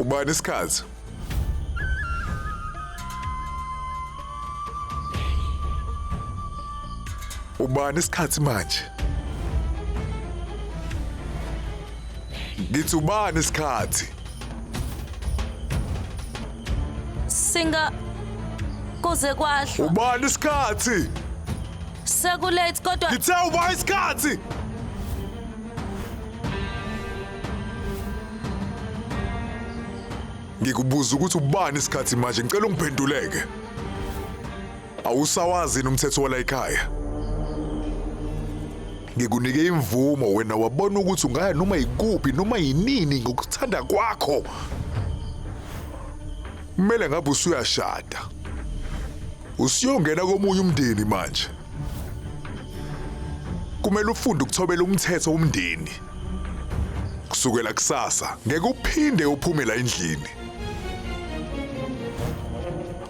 Ubani isikhathi? Ubani isikhathi manje? Ngithi ubani isikhathi? Singa kuze kwahle. Ubani isikhathi? Sekulate kodwa Ngithe ubani isikhathi? Ngikubuza ukuthi ubani isikhathi manje, ngicela ungiphenduleke. Awusawazi umthetho wala ekhaya. Ngikunike imvumo wena wabona ukuthi ungaya noma yikuphi noma yinini ngokuthanda kwakho. Kumele ngabe usuyashada. Usiyongena komunye umndeni manje. Kumele ufunde ukuthobela umthetho womndeni. Kusukela kusasa ngeke uphinde uphume la endlini.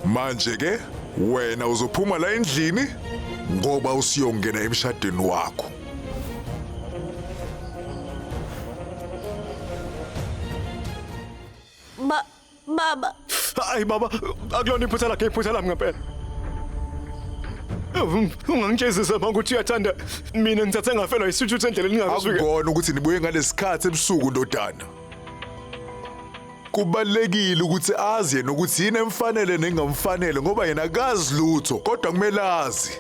Manje ke wena uzophuma la endlini ngoba usiyongena emshadweni wakho. baba. Hayi baba, akulona iphutha lakhe, iphutha lami ngempela. Ungangitshezisa manje ukuthi uyathanda mina ngithathe ngafelwa isithuthu endleleni ngingakasuke. Akubona ukuthi nibuye ngalesikhathi ebusuku ndodana. Kubalekile ukuthi azi yena ukuthi yini emfanele nengamfanele ngoba yena akazi lutho kodwa kumele azi.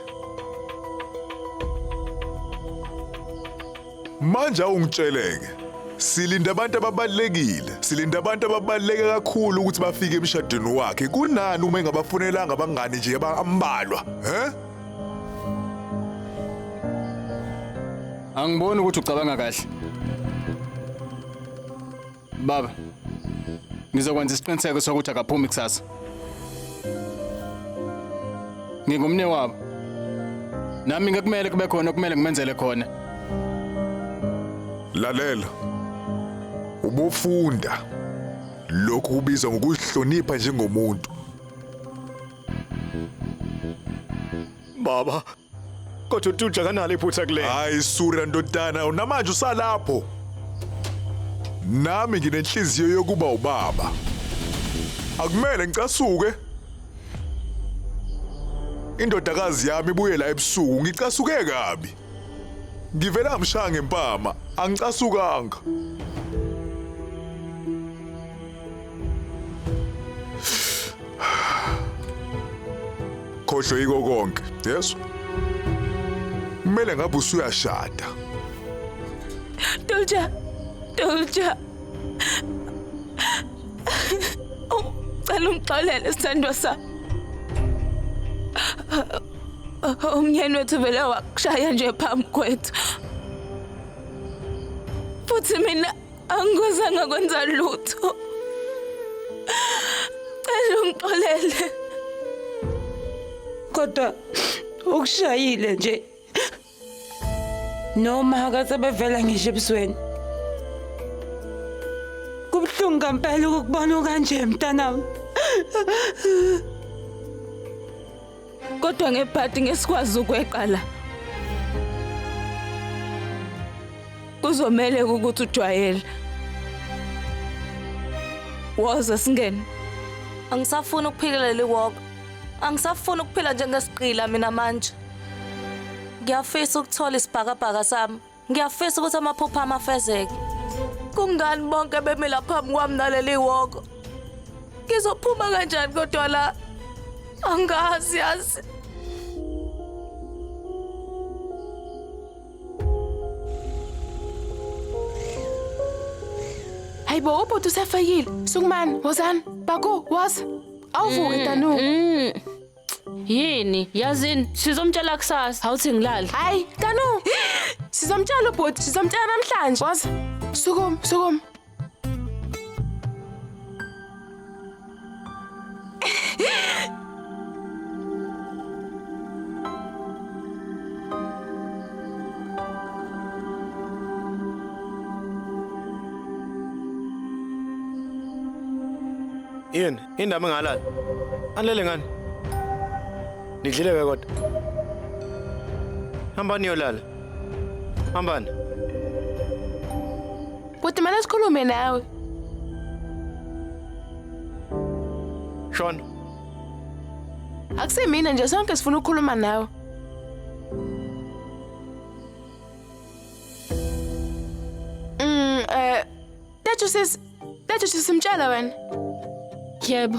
Manje awungitsheleke. Silinda abantu ababalekile, silinda abantu ababaleke kakhulu ukuthi bafike emshadweni wakhe. Kunani uma engabafunelanga abangani nje ambalwa, Angiboni ukuthi ucabanga kahle. Baba, ngizokwenza isiqiniseko sokuthi akaphumi kusasa. Ngingumne wabo. Nami ngekumele kube khona kumele ngimenzele khona. Lalela. Ubufunda. Lokhu kubizwa ngokuhlonipha njengomuntu. Baba, kodwa uTuja kanalo iphutha kule. Hayi sura ndodana, unamanje usalapho. Nami nginenhliziyo yokuba ubaba. Akumele ngicasuke. Indodakazi yami ibuye la ebusuku, ngicasuke kabi. Ngivela mshaya ngempama, angicasukanga. Khohlwe yiko konke, yes? Kumele ngabe usuyashada. Tulja. Cela ungixolele sithandwa sami. Umnyeni wethu vele wakushaya nje phambi kwethu. Futhi mina angizange kwenza lutho. Cela ungixolele. Kodwa ukushayile nje. Noma akasebevela ngisho ebusweni. Kubuhlungu ngempela ukubona kanje mntanami. Kodwa ngebhadi ngesikwazi ukweqala. Kuzomela ukuthi ujwayele. Woza singene. Angisafuni ukuphila leli walk. Angisafuni ukuphila njengesiqila mina manje. Ngiyafisa ukuthola isibhakabhaka sami. Ngiyafisa ukuthi amaphupho ami afezeke. Kungani bonke bemila phambi kwami naleli walk? Ngizophuma kanjani kodwa la? Angazi yazi. Hayibo ubhuti usefayile. Sukumani, wozani? Baku, woza. Awuvuke Tanu. Yini? Yazini sizomtshela kusasa. Awuthi ngilali. Hayi, Tanu. Sizomtshela ubhuti, sizomtshela namhlanje. Woza. Sukum. Yini, indaba engalali. Anilele ngani? Nidlile kodwa. Hambani yolala. Hambani. Bhuti mana sikhulume nawe. Shona. Akusimina nje sonke sifuna ukukhuluma nawe. Lethu sisimtshela wena. Yebo.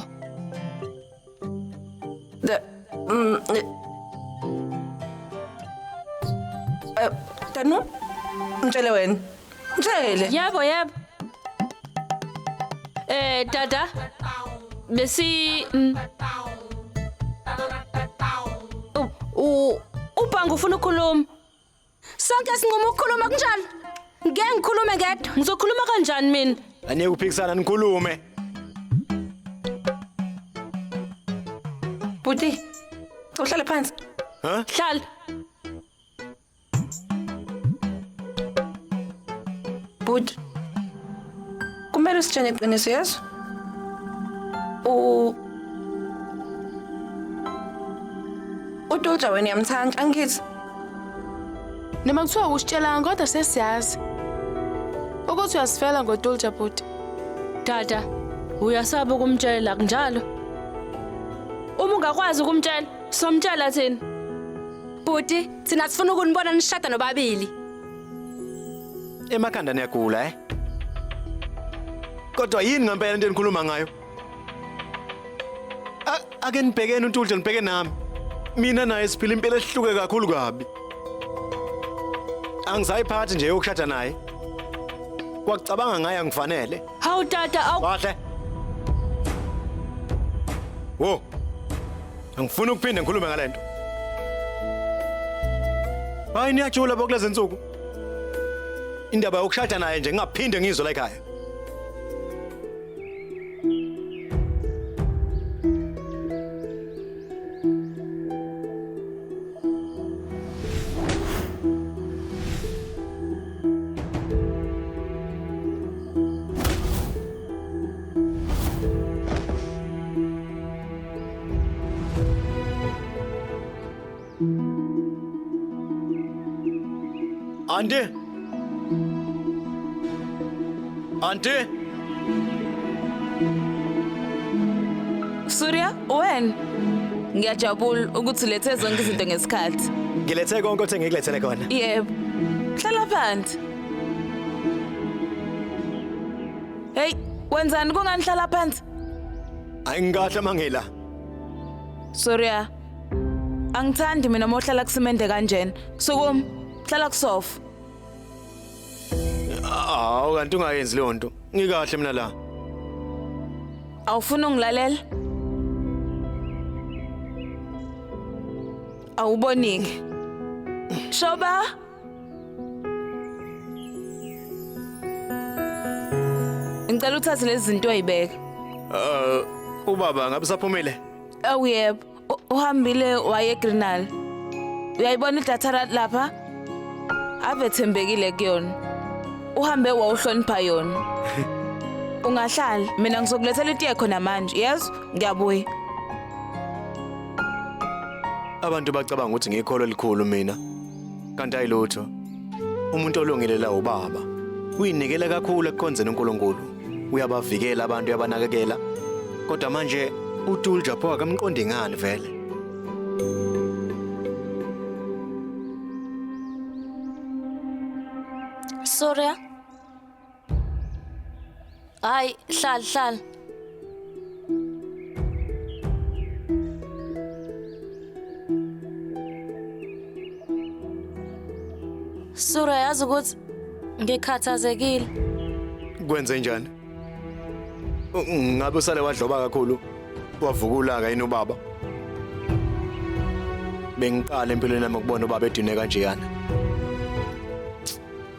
Tanu, mtshele wena. Mtshele. Yebo. Dada. Besi ubhangu ufuna ukukhuluma. Sonke sinquma ukukhuluma kunjani? Ngeke ngikhulume ngedwa. Ngizokhuluma kanjani mina? Aniye ukuphikisana nikhulume. Buti. Uhlale phansi. Ha? Hlala. Buti. Kumele usitshene iqiniso yeso. Utolja wena yamthanda angithi. Noma kuthiwa usitshelanga kodwa sesiyazi. Ukuthi uyasifela ngoTulja bhuti. Dada, uyasaba ukumtshela kunjalo? Uma ungakwazi ukumtshela, somtshela thina. Bhuti, thina sifuna ukunibona nishada nobabili. Emakhanda niyagula Kodwa yini ngempela into enikhuluma ngayo? Ake nibhekene uNtulja nibheke nami. Mina naye siphila impilo ehluke kakhulu kabi. Angisayiphathi nje yokushada naye. Kwakucabanga ngaye angifanele. Hawu tata, Kahle. Wo. Angifuni ukuphinda ngikhulume ngalento. Hayi niyajula bokulezi insuku. Indaba yokushada naye nje ngingaphinde ngizwe la ekhaya. Auntie. Surya, wena? Ngiyajabula ukuthi lethe zonke izinto ngesikhathi. Ngilethe konke othe ngikulethele khona. Yebo. Hlala phansi. Hey, wenzani kunganihlala phansi? Ayingikahle mangila. Surya. Angithandi mina mohlala kusimende kanjena. Sukuma, hlala kusofa. Awu kanti ungayenzi leyo nto. Ngikahle mina la. Awufuna ungilalela? Awubonike. Shoba. Ngicela uthathe lezi zinto ayibeke. Ubaba ngabe saphumile? Yebo. Uhambile waye eGrenal. Uyayibona idatha lapha? Ave thembekile kuyona. Uhambe wawuhlonipha yona. Ungahlala, mina ngizokulethela itiye khona manje. Yes, ngiyabuya. Abantu bacabanga ukuthi ngikholo elikhulu mina. Kanti ayilutho. Umuntu olungile la ubaba. Uyinikela kakhulu ekukhonzeni uNkulunkulu. Uyabavikela abantu yabanakekela. Kodwa manje uTulja pho akamqondi ngani vele? Surya. Hayi, hlala. Surya, yazi ukuthi ngikhathazekile. Kwenze njani? Ngabe usale wadloba kakhulu. Wavukula yini ubaba? Bengiqala empilweni nami ukubona ubaba edine kanjeyana.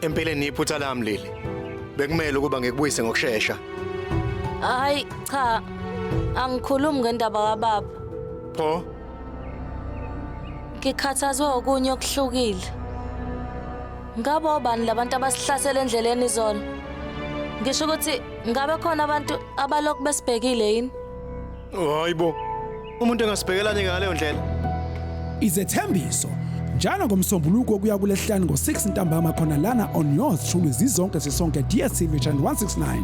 Empeleni iphutha lami leli. Bekumele ukuba ngikubuyise ngokusheshsha. Hayi, cha. Angikhulumi ngendaba kababa. Pho? Ngikhathazwe okunye okuhlukile. Ngabe obani labantu abasihlasela endleleni izona? Ngisho ukuthi ngabe khona abantu abalokhu besibhekile yini? Hayibo. Umuntu engasibhekelani ngaleyo ndlela. Izethembiso njalo ngomsombuluko kuya kulesihlanu ngo6 ntambama khona lana on yours truly zizonke sisonke DSTV channel 169.